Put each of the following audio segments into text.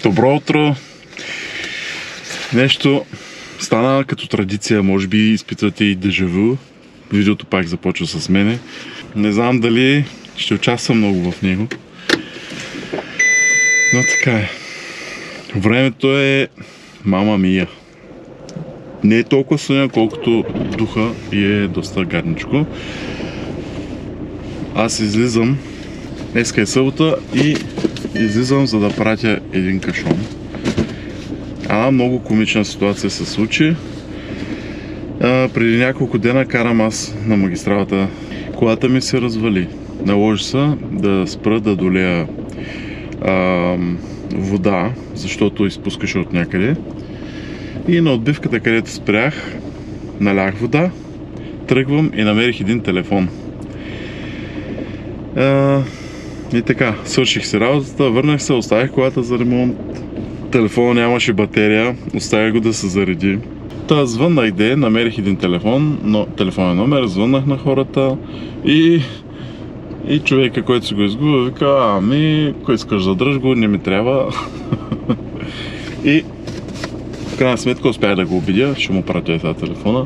Добро утро! Нещо стана като традиция, може би изпитвате и дежавю. Видеото пак започва с мене. Не знам дали ще участвам много в него. Но така е. Времето е мама мия. Не е толкова съня, колкото духа и е доста гадничко. Аз излизам, днеска е събота и излизам за да пратя един кашон. Много комична ситуация се случи. Преди няколко дена карам аз на магистралата. Колата ми се развали. Наложи се да спра да долея вода, защото изпускаше от някъде. И на отбивката, където спрях, налях вода, тръгвам и намерих един телефон. И така, свърших си работата, върнах се, оставих колата за ремонт. Телефона нямаше батерия, оставих го да се зареди. Та звъннах намерих един телефон, но телефонен номер, звъннах на хората и човека, който си го изгубил, вика, кой искаш задръж го, не ми трябва. И в крайна сметка успях да го убедя, ще му пратя тази телефона.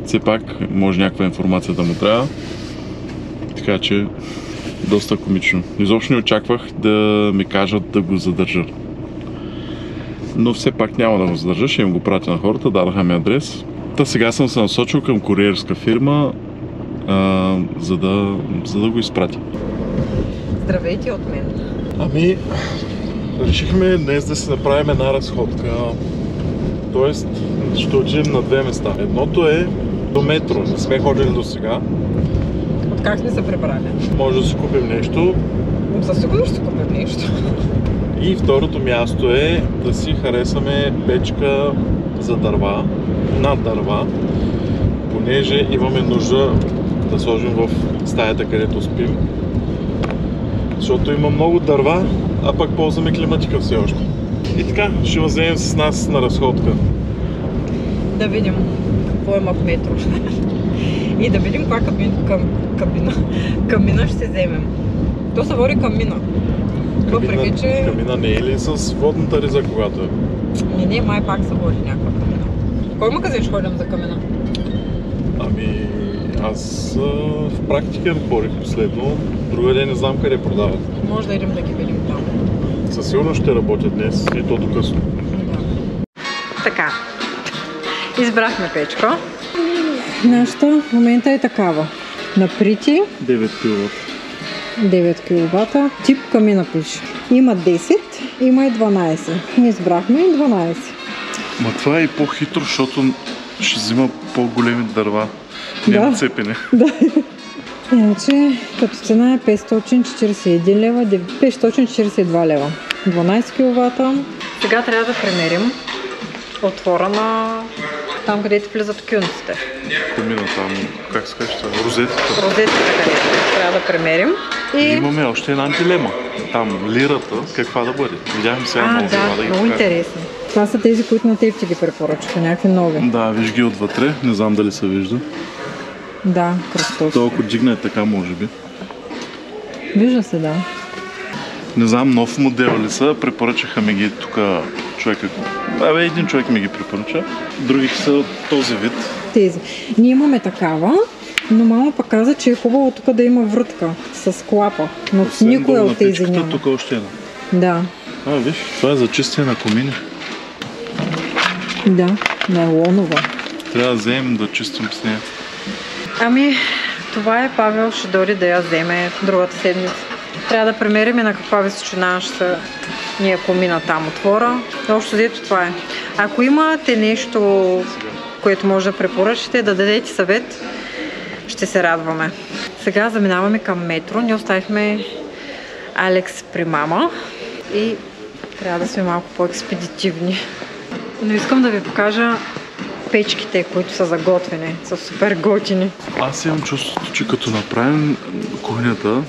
Все пак, може някаква информация да му трябва. Така че, доста комично. Изобщо не очаквах да ми кажат да го задържа. Но все пак няма да го задържа, ще им го пратя на хората, дадаха ми адрес. Та сега съм се насочил към куриерска фирма, за да го изпратя. Здравейте от мен. Решихме днес да си направим една разходка. Тоест, ще отидем на две места. Едното е до метро, не сме ходили до сега. От как сме се прибрали? Може да си купим нещо. Със сигурно ще си купим нещо. И второто място е да си харесаме печка за дърва, над дърва, понеже имаме нужда да сложим в стаята, където спим. Защото има много дърва, а пък ползваме климатика все още. И така, ще вземем с нас на разходка. Да видим какво има в метро. И да видим каква камина ще се вземем. То се води камина. Въпреки, че... Камина не е ли с водната риза, когато е? Не, май пак се води някаква камина. Кой магазин ще ходим за камина? Аз в практика отворих последно. Друга ден не знам къде продават. Може да идем да ги видим там. Със сигурност ще работят днес и то до късно. Да. Така. Избрахме печка. Нашата в момента е такава. Наприти 9 кВт. 9 кВт. Тип камина пише. Има 10, има и 12. Ние избрахме 12. Ма това е и по-хитро, защото ще взима по-големи дърва. Няма цепене. Да. Иначе, като цена е 541 лева, 542 лева. 12 кВт. Сега трябва да премерим отвора на там, където влизат кюнците. Камина там, как се казва? Розетата. Розетата, където трябва да премерим. И имаме още една дилема. Там лирата, каква да бъде? Видяхме сега много да, много интересно. Това са тези, които на теб ти ги препоръчаха, някакви нови. Да, виж ги отвътре, не знам дали се вижда. Да, кръстоси. Толкова дигна е така, може би. Вижда се, да. Не знам, нов модел ли са, препоръчаха ми ги тук човека. Един човек ми ги препоръча, други са от този вид. Тези. Ние имаме такава, но мама пък каза, че е хубаво тук да има врътка с клапа, но никоя от тези няма. Тук още една. Да. Виж, това е за чистие на комини. Да, найлонова. Трябва да вземем да чистим с нея. Това е Павел, ще дойде да я вземе другата седмица. Трябва да премерим и на каква височина ще ни е комина там отвора. Общо взето това е. Ако имате нещо, което може да препоръчате, да дадете съвет, ще се радваме. Сега заминаваме към метро. Ние оставихме Алекс при мама и трябва да сме малко по-експедитивни. Но искам да ви покажа печките, които са за готвене. Са супер готини. Аз имам чувството, че като направим кухнята,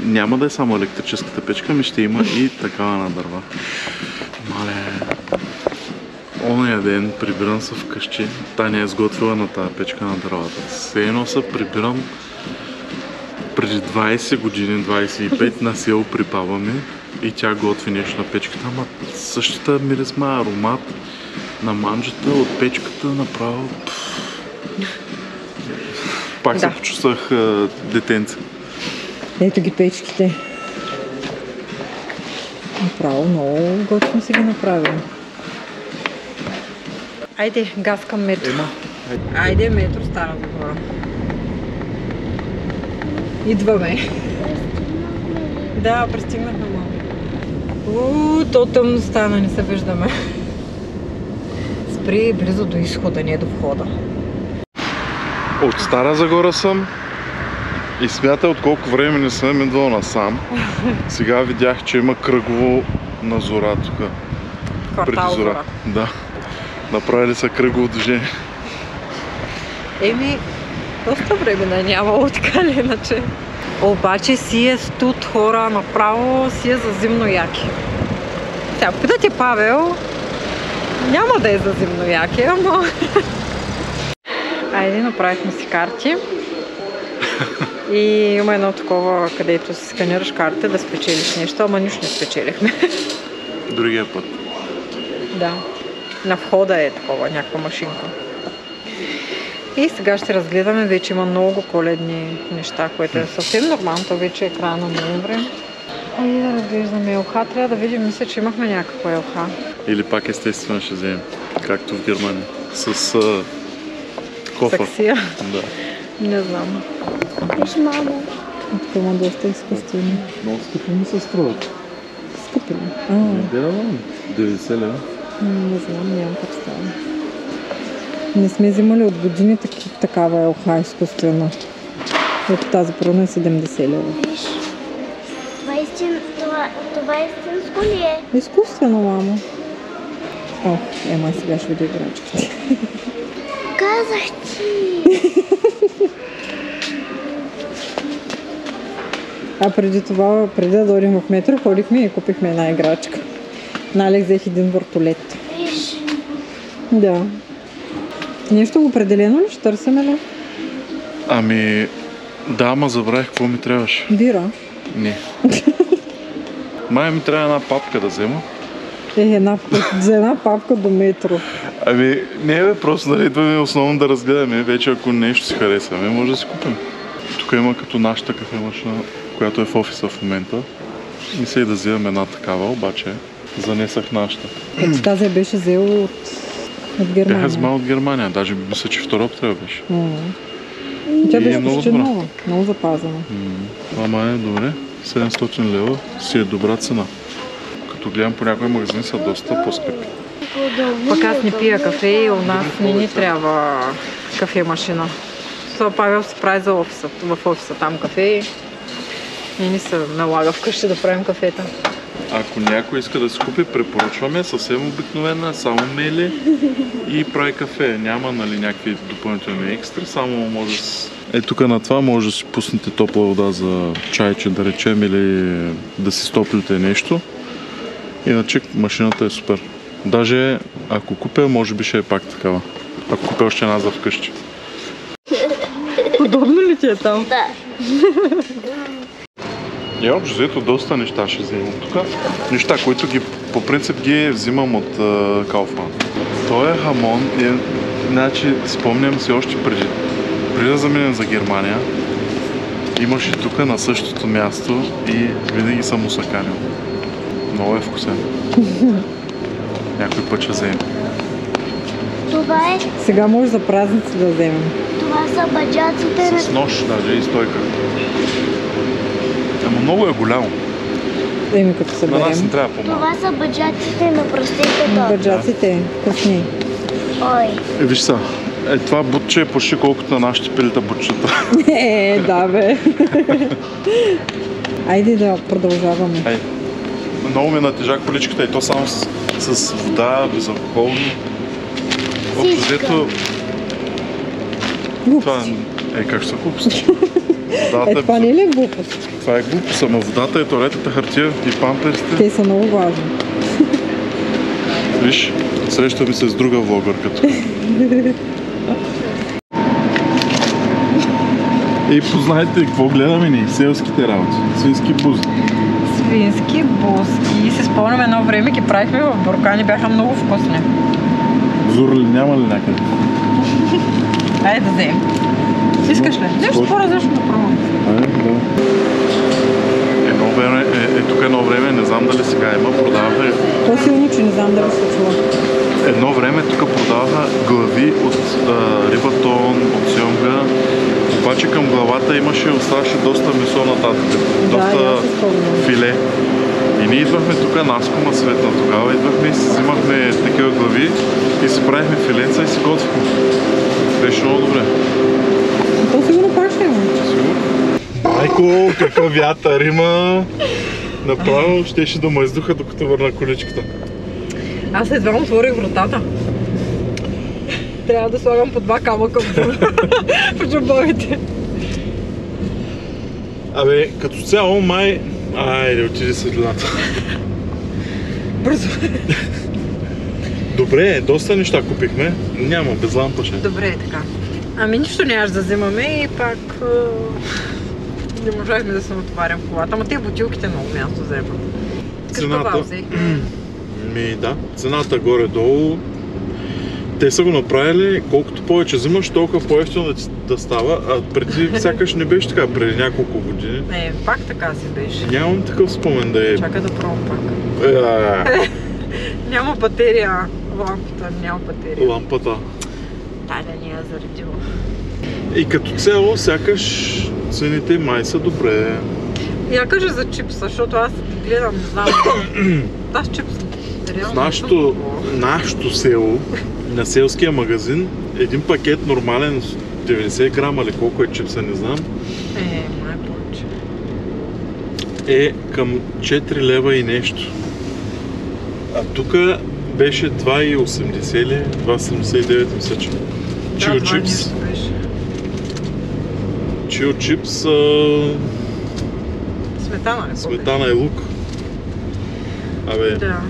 няма да е само електрическата печка, ами ще има и такава на дърва. Мале, ония ден прибирам се вкъщи. Таня е сготвила на тази печка на дървата. Все едно се прибирам преди 20 години, 25 на село при баба ми и тя готви нещо на печката, ама същата миризма, аромат на манджата от печката направо. Пак се почувствах детенце. Ето ги печките. Направо много готвно си ги направил. Айде, газ към метро. Айде, метро Стара Загора. Идваме. Да, пристигнахме малко. То тъмно стана, не се виждаме. Спри близо до изхода, не до входа. От Стара Загора съм и смятай от колко време не съм идвал насам. Сега видях, че има кръгово на Зора тук. Квартал Зора. Да. Направили са кръгово движение. Еми, доста време нямало, така ли иначе. Обаче си е студ, хора, направо си е за зимно яки. Сега, питате Павел, няма да е за зимно яки, ама... Айде, направихме си карти. И има едно такова, където си сканираш карта да спечелиш нещо, ама нищо не спечелихме. Другия път. Да. На входа е такова, някаква машинка. И сега ще разгледаме, вече има много коледни неща, което е съвсем нормално, то вече е края на ноември. Айде да разглеждаме елха, трябва да видим, мисля, че имахме някаква елха. Или пак естествено ще вземем, както в Германия, с кофа. Саксия? Да. Не знам. Виж, мамо. Тук има доста изкуствени. Много скъпи ми се струват. Скъпи ли? Не давам 90 лева. Не знам, нямам представа. Не сме взимали от години такава елха изкуствена. Ето тази прона е 70 лева. Виж, това истинско ли е? Изкуствено, мамо. О, май сега ще видя играчките. Казах ти! А преди това, преди да дойдем в метро, ходихме и купихме една играчка. Нали взех един въртолет. Виж. Да. Нещо определено ли ще търсим, ли? Ами, да, ама забравих какво ми трябваше. Бира. Не. Май ми трябва една папка да взема. За една папка до метро. Ами, не бе, просто нали идваме основно да разгледаме. Вече ако нещо си харесваме, може да си купим. Тук има като нашата кафемашина, която е в офиса в момента. Мислех да вземем една такава, обаче занесах нашата. Ето тази беше взел от Германия. Тя е взема от Германия, даже мисля, че втора употреба беше. Тя И беше е много почти добра. нова, много запазена. Ама е добре, 700 лева си е добра цена. Като гледам по някои магазини са доста по-скъпи. Пък аз не пия кафе и у нас не ни трябва кафемашина. Това Павел се прави за офиса, в офиса там кафе и ни се налага вкъщи да правим кафета. Ако някой иска да си купи, препоръчваме, съвсем обикновена, само мели и прави кафе. Няма нали някакви допълнителни екстри, само може тук на това може да си пуснете топла вода за чайче, да речем, или да си стоплите нещо. Иначе машината е супер. Даже ако купя, може би ще е пак такава. Ако купя още една за вкъщи. Удобно ли ти е там? Да. И общо взето доста неща ще вземам тук. Неща, които по принцип ги взимам от Kaufland. Той е хамон и значи спомням си още преди да заминем за Германия. Имаше тук на същото място и винаги съм усъканил. Много е вкусен. Някой път ще вземем. Това е... Сега може за празници да вземем. Това са баджаците С нож даже и стойка. Ама много е голямо. Като се На нас не берем. трябва по-малко. Това са баджаците на простите Баджаците, късни. Ой. Виж са, това бутче е почти колкото на нашите пилета бутчета. Да бе. Айде да продължаваме. Много ми натежа количката и то само с вода, безалкохолно. Общо взето, това как са глупости. Това не е ли глупост? Това е глупост, ама водата е туалетната хартия и памперсите. Те са много важни. Виж, срещаме се с друга влогърка тук. И познайте какво гледаме ние, селските работи, свински бузи. свински буски. Се спомням едно време, ги правихме в Буркани, бяха много вкусни. Зур ли няма ли някъде? Айде да вземем. Искаш ли? Нещо по-различно да пробвам. Тук едно време, не знам дали сега има, продаваха... По-силно, че не знам дали се чува. Едно време тук продаваха глави от рибатон, от сьомга, обаче към главата оставаше доста месо нататък, доста филе. И ние идвахме тук, Наско ма светна тогава, идвахме и си взимахме такива глави и си правихме филенца и си готвихме. Беше много добре. То сигурно пак ще има. Сигурно. Майко, какъв вятър има! Направо щеше да ме издуха, докато върна количката. Аз едва отворих вратата. Трябва да слагам по 2 камъка по джобовете. Абе, като цяло май... Айде, отиди светлината. Бързо. Добре, доста неща купихме. Няма, без лампа ще. Добре, така. Ами нищо нямаш да взимаме и пак... не можахме да се натоварим в колата. Ама те бутилките много място вземат. Цената... Да, цената горе-долу. Те са го направили, колкото повече взимаш, толкова по-ефтино да става, а преди сякаш не беше така, преди няколко години. Не, пак така си беше. Нямам такъв спомен да е... Чакай да пробвам пак. Няма батерия. Лампата, няма батерия. Лампата. Да не я заредила. И като цяло, сякаш цените май са добре. Я кажа за чипса, защото аз гледам, не знам. Аз чипса. В нашото село, на селския магазин, един пакет нормален 90 грама или колко е чипса, не знам. Май повече. Е към 4 лева и нещо. А тук беше 2,80 или 2,79 мисля, че. Чио чипс. Чио чипс. Сметана е. Сметана и лук. Абе, да.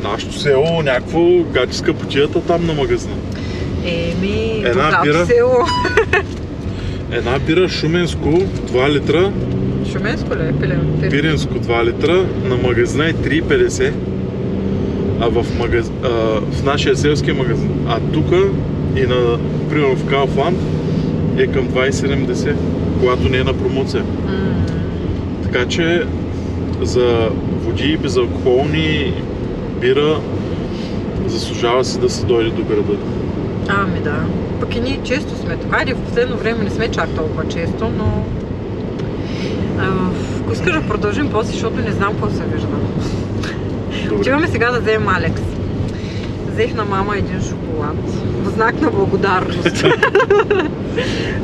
Нашето село, някакво гати скъпотията там на магазина. Една бира, село. Една бира Шуменско, 2 литра. Шуменско ли е? Пиринско 2 литра, на магазина е 3,50. А в нашия селски магазин. А тук и примерно в Kaufland е към 2,70, когато не е на промоция. Така че за води, безалкохолни, бира, заслужава си да се дойде до града. Ами да. Пък и ние често сме тук. Айде, в последно време не сме чак толкова често, но... Ако искаш да продължим после, защото не знам какво се вижда. Отиваме сега да вземем Алекс. Взех на мама един шоколад. В знак на благодарност.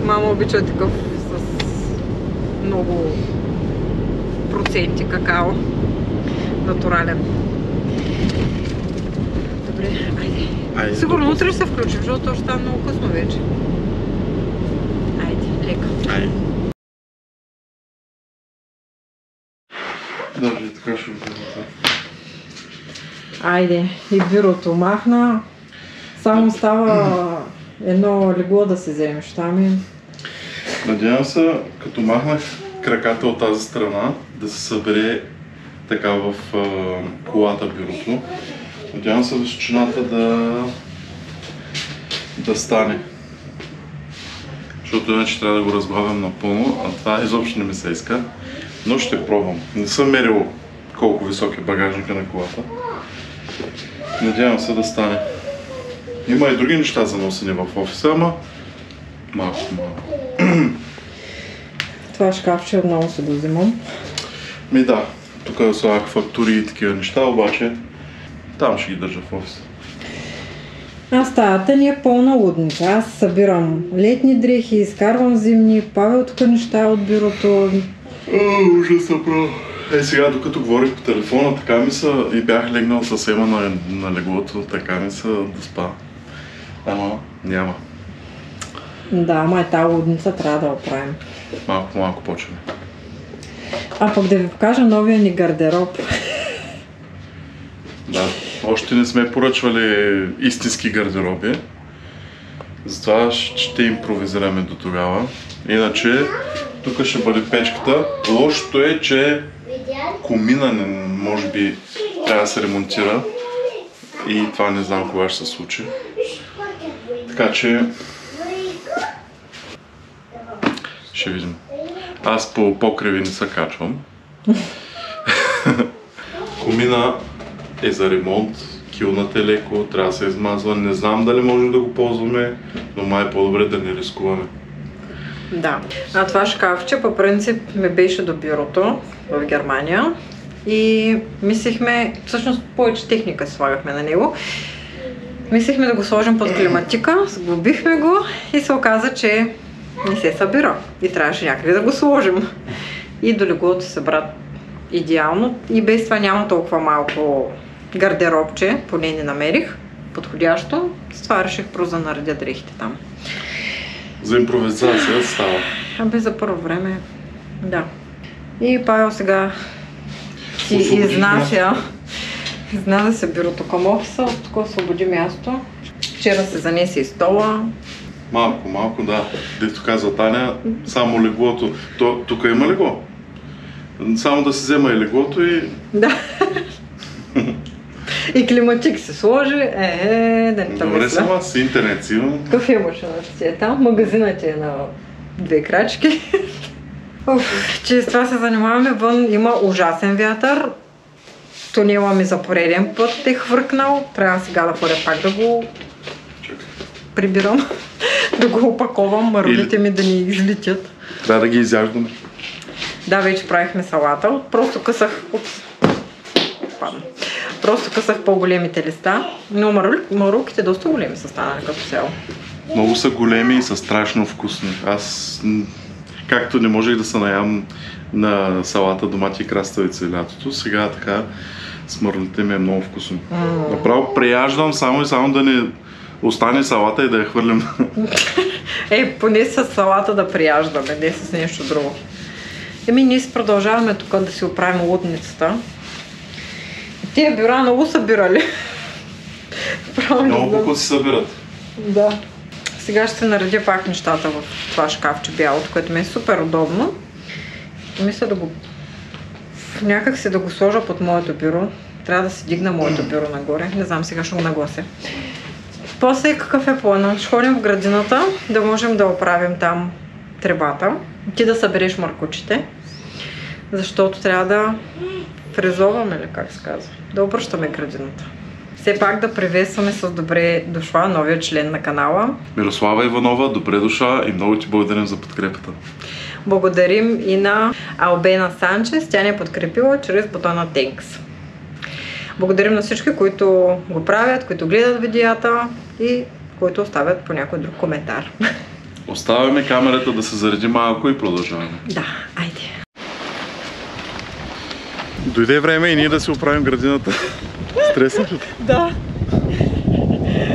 Мама обича такъв с много проценти какао. Натурален. Добре, айде. Сигурно утре ще се включим, защото ще става много късно вече. Айде, лека. Айде. Даже така ще бъде. Айде, и бюрото махна. Само става едно легло да се вземеш там. Надявам се, като махнах краката от тази страна, да се събере така в колата бюрото. Надявам се височината да стане. Защото иначе трябва да го разбавям напълно, а това изобщо не ми се иска. Но ще пробвам. Не съм мерил колко висок е багажника на колата. Надявам се да стане. Има и други неща за носене в офиса, ама малко. Това шкафче отново се да взимам. Да, тук слагах фактури и такива неща, обаче там ще ги държа в офиса. Стаята ни е пълна лудница. Аз събирам летни дрехи, изкарвам зимни, Павел тук неща от бюрото. Ужасно, право. Сега, докато говорих по телефона, така ми са и бях легнал съвсем на леглото, така ми са да спа. Ама няма. Да, ама тази лудница трябва да оправим. Малко почваме. А пък да ви покажа новия ни гардероб. Да, още не сме поръчвали истински гардероби. Затова ще импровизираме до тогава. Иначе, тук ще бъде печката. Лошото е, че комина може би трябва да се ремонтира и това не знам кога ще се случи. Така че ще видим. Аз по покриви не се качвам. Комина е за ремонт, килната е леко, трябва да се измазва. Не знам дали можем да го ползваме, но май е по-добре да не рискуваме. Да. А това шкафче по принцип ми беше до бюрото в Германия и мислихме, всъщност повече техника слагахме на него. Мислихме да го сложим под климатика, сглобихме го и се оказа, че не се събира и трябваше някъде да го сложим. И до леглото се събра идеално и без това няма толкова малко гардеробче, поне не намерих подходящо. С това реших просто да наредя дрехите там. За импровизация става. Абе за първо време, да. И Павел сега си изнася се бюрото към офиса, тук освободи място. Вчера се занесе и стола. Малко, да. Дето казва Таня, само леглото. Тук има легло. Само да се взема и леглото и... Да. И климатик се сложи, да не добре сама, с интернет си имам. Кафе машина си е там, магазинът е на 2 крачки. Че с това се занимаваме, вън има ужасен вятър. Тунела ми за пореден път е хвъркнал. Трябва сега да ходя пак да го прибирам, да го опаковам, марлите ми да ни излетят. Трябва да ги изяждаме. Да, вече правихме салата. Просто късах по-големите листа, но марулките доста големи са станали като цяло. Много са големи и са страшно вкусни. Аз, както не можех да се наям на салата, домати и краставица лятото, сега така с марлите ми е много вкусно. Направо преяждам само да не остане салата и да я хвърлям. Поне с салата да прияждаме, не с нещо друго. Ние си продължаваме тук да си оправим лудницата. Тия бюра много събирали. Много колко си събират. Да. Сега ще се наредя пак нещата в това шкафче бялото, което ми е супер удобно. Мисля да го... някак си да го сложа под моето бюро. Трябва да си дигна моето бюро нагоре. Не знам, сега ще го наглася. После какъв е плана? Ще ходим в градината, да можем да оправим там тревата. Ти да събереш мъркучите, защото трябва да фрезоваме, ли как се казва, да обръщаме градината. Все пак да приветстваме с добре дошла новия член на канала. Мирослава Иванова, добре дошла и много ти благодарим за подкрепата. Благодарим и на Албена Санчес, тя ни е подкрепила чрез бутона Thanks. Благодарим на всички, които го правят, които гледат видеята и които оставят по някой друг коментар. Оставяме камерата да се зареди малко и продължаваме. Да, айде. Дойде време и ние да си оправим градината. Стреснеш ли? Да.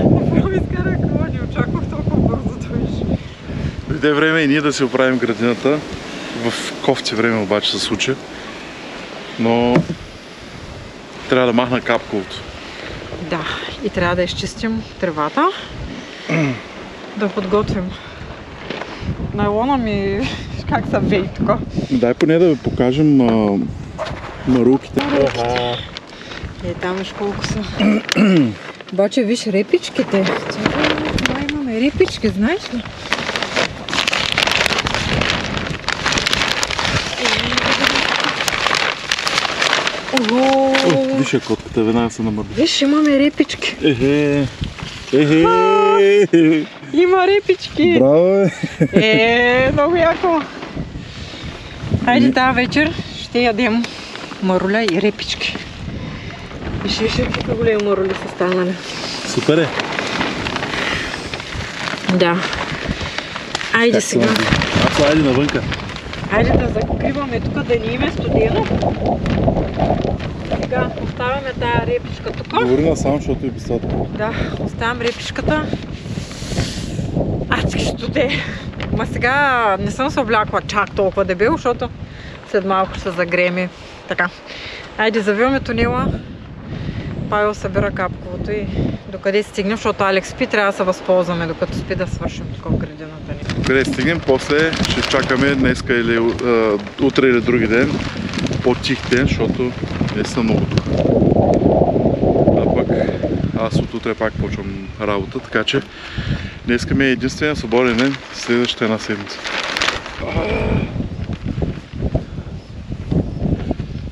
Направо изкарах кола, не очаквах толкова бързо да виж. Дойде време и ние да си оправим градината. В кофти време обаче се случи. Но трябва да махна капковото. Да, и трябва да изчистим тревата. Да подготвим. Найлона ми как са вей тук. Дай поне да ви покажем марулките. Там виж колко са. Обаче виж репичките. Това имаме репички, знаеш ли? Виж котката, веднага се намърда. Виж, имаме репички. Има репички. Браво, много яко. Хайде тази вечер ще ядем маруля и репички. Виж какви големи марули са станали. Супер е. Да. Айде сега. Айде навънка. Айде да закриваме тук, да ни име студено. Сега оставяме тая репичка тук. Говори насам, защото е писата. Да, оставям репичката. Адски студе. Ма сега не съм се облякла чак толкова дебел, защото след малко ще се загреми. Така. Айде завиваме тунела. Павел събира капковото и докъде стигнем, защото Алекс спи, трябва да се възползваме докато спи да свършим тук в градината ни. Къде стигнем, после ще чакаме днеска или утре или други ден по-тих ден, защото не са много дух. А пък аз от утре пак почвам работа, така че днеска ми е единствения свободен ден следващата една седмица.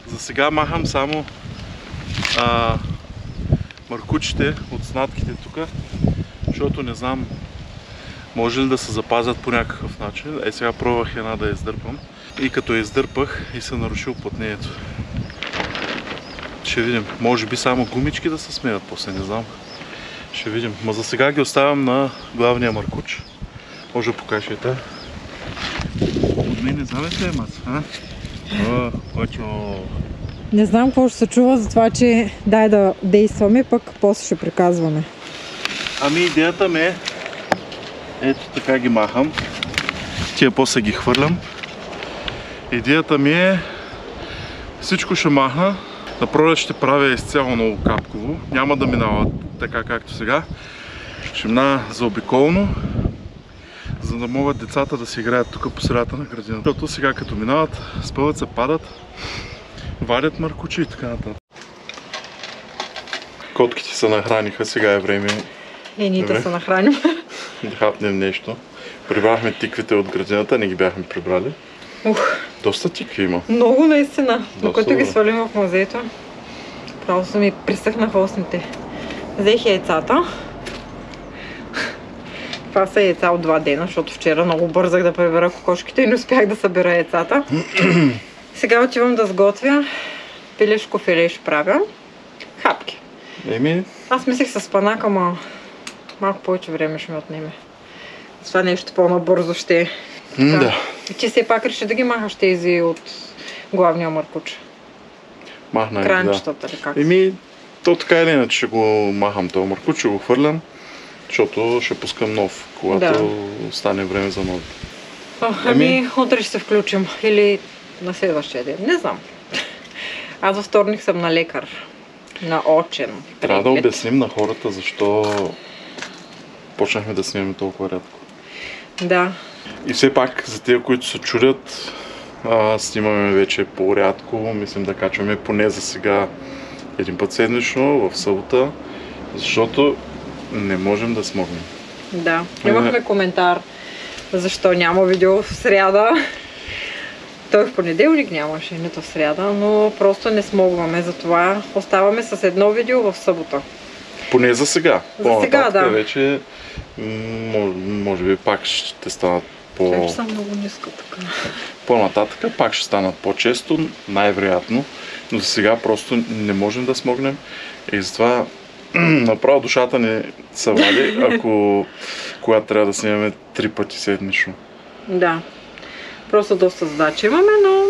За сега махам само маркучите от снатките тук, защото не знам може ли да се запазят по някакъв начин. Сега пробвах една да я издърпам и като я издърпах и се нарушил плътнението. Ще видим. Може би само гумички да се сменят после, не знам. Ще видим. Ма за сега ги оставям на главния маркуч. Може да покажа и тая. От мен не завете ли, Мац? Не знам какво ще се чува за това, че дай да действаме, пък после ще приказваме. Ами идеята ми е, ето така ги махам, тия после ги хвърлям. Идеята ми е, всичко ще махна, на пролет ще правя изцяло много капково, няма да минава така както сега, ще минава заобиколно, за да могат децата да си играят тук по средата на градината. Защото сега като минават, спъват се, падат, вадят маркучи и така нататък. Котките се нахраниха, сега е време. И ние да се нахраним. Да хапнем нещо. Прибрахме тиквите от градината, не ги бяхме прибрали. Доста тикви има. Много наистина. Докато ги свалим в музеето, право са ми присъхнаха устните. Взех яйцата. Това са яйца от 2 дена, защото вчера много бързах да прибера кокошките и не успях да събера яйцата. Сега отивам да сготвя пилешко филе ще правя. Хапки. Аз мислех с панак, ама малко повече време ще ми отнеме. Това нещо по-набързо ще е. Да. И ти все пак реши да ги махаш тези от главния маркуч. Махна ги, кранчетата ли как? То така или иначе ще го махам този маркуч, ще го хвърлям, защото ще пускам нов, когато стане време за нов. Утре ще се включим. Или на следващия ден. Не знам. Аз във вторник съм на лекар. На очен. Трябва да обясним на хората защо почнахме да снимаме толкова рядко. Да. И все пак, за тези, които се чудят, снимаме вече по-рядко. Мислим да качваме поне за сега един път седмично в събота, защото не можем да смогнем. Да. Имахме коментар защо няма видео в сряда. Той в понеделник нямаше, нито в сряда, но просто не смогваме. Затова оставаме с едно видео в събота. Поне за сега. За сега, да. Вече може би пак ще станат Те са много ниска така. По-нататък пак ще станат по-често, най-вероятно, но за сега просто не можем да смогнем и затова направо душата ни се вади, когато трябва да снимаме 3 пъти седмично. Да. Просто доста задачи имаме, но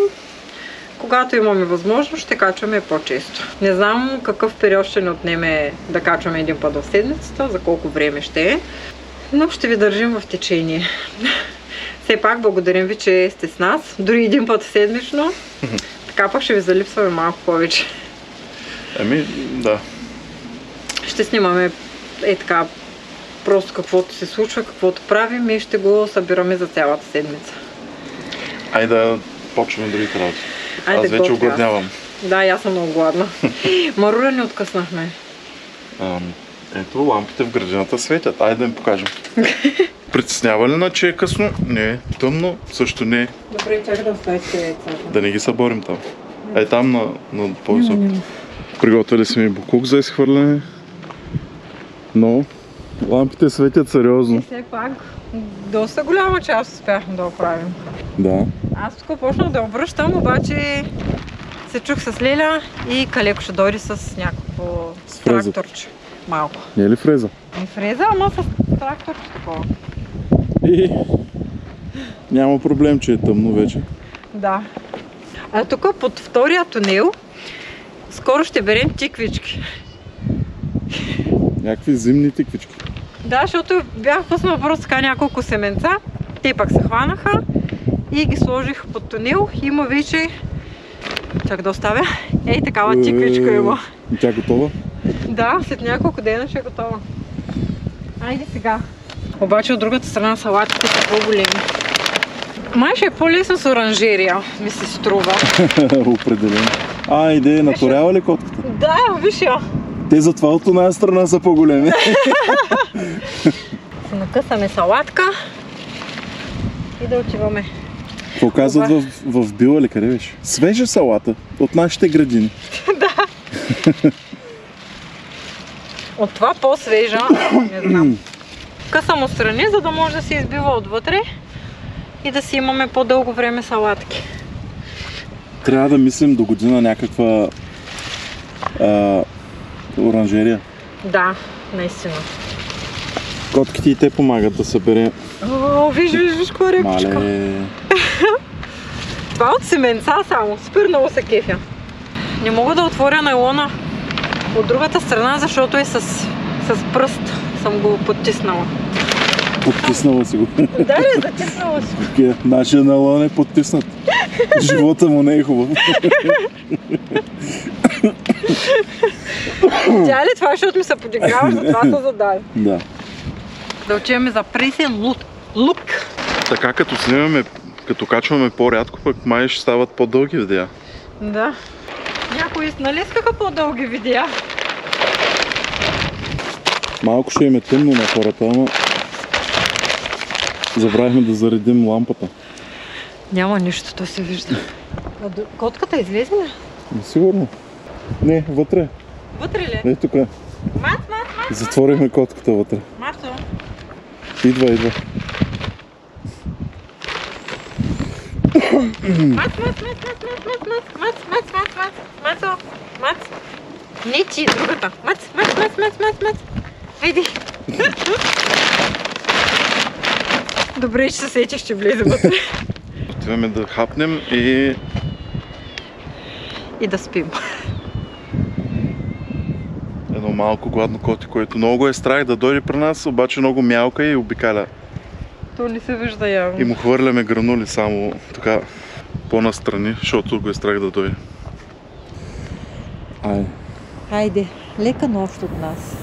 когато имаме възможност, ще качваме по-често. Не знам какъв период ще ни отнеме да качваме един път в седмицата, за колко време ще е, но ще ви държим в течение. Все пак благодарим ви, че сте с нас, дори един път седмично, така пък ще ви залипсваме малко повече. Да. Ще снимаме така просто каквото се случва, каквото правим и ще го събираме за цялата седмица. Айде да почваме другите работи. Аз вече огладнявам. Да, и аз съм много гладна. Маруля не откъснахме. Ето, лампите в градината светят. Айде да им покажем. Притеснява ли, че е късно? Не. Тъмно? Също не. Добре, чакай да оставите яйцата. Да не ги съборим там. Там на по-високо. Приготвили сме букук за изхвърляне. Но лампите светят сериозно. И все пак доста голяма част успяхме да оправим. Да. Аз тук почнах да обръщам, обаче се чух с Леля и Калеко ще дойде с някакво тракторче. Малко. Не е ли фреза? Не фреза, ама с тракторче такова. И няма проблем, че е тъмно вече. Да. А тук под втория тунел скоро ще берем тиквички. Някакви зимни тиквички. Да, защото бях пуснала просто така няколко семенца. Те пак се хванаха и ги сложих под тунел. Има вече... Чак да оставя. Ей, такава тиквичка има. И тя готова? Да, след няколко дена ще е готова. Айде сега. Обаче от другата страна салатите са по-големи. Май ще е по-лесно с оранжерия, ми се струва. Определено. Иде, наторява ли котката? Да, виж я. Те затова от една страна са по-големи. Се накъсаме салатка и да отиваме. Какво казват в Била ли, къде беше? Свежа салата от нашите градини. Да. От това по-свежа, не знам. Късам отстрани, за да може да се избива отвътре и да си имаме по-дълго време салатки. Трябва да мислим до година някаква оранжерия. Да, наистина. Котките и те помагат да събере. О, виж, кой репчика. Мале. Това от семенца само, супер много се кефя. Не мога да отворя найлона от другата страна, защото е с пръст. Съм го подтиснала. Подтиснала си го. Да, затиснала си. Нашия найлон е подтиснат. Живота му не е хубав. Тя ли това, защото ми се подиграваш, затова се задай. Да. Да отиваме за пресен лук. Така като снимаме, като качваме по-рядко, пък май ще стават по-дълги видеа. Да. Някои нали искаха по-дълги видеа. Малко ще им е тъмно на хората, ама забравихме да заредим лампата. Няма нищо, то се вижда. Котката излезе ли? Сигурно. Не, вътре. Вътре ли? Ей тук. Мац. Затворихме котката вътре. Марто. Идва. Мац. Не ти, другата. Мац. Айди. Добре, че се сетих, ще влезе вътре. Отиваме да хапнем и да спим. едно малко гладно коте, което много е страх да дойде при нас, обаче много мялка и обикаля. То не се вижда явно. И му хвърляме гранули само така по-настрани, защото го е страх да дойде. Айде, лека нощ от нас.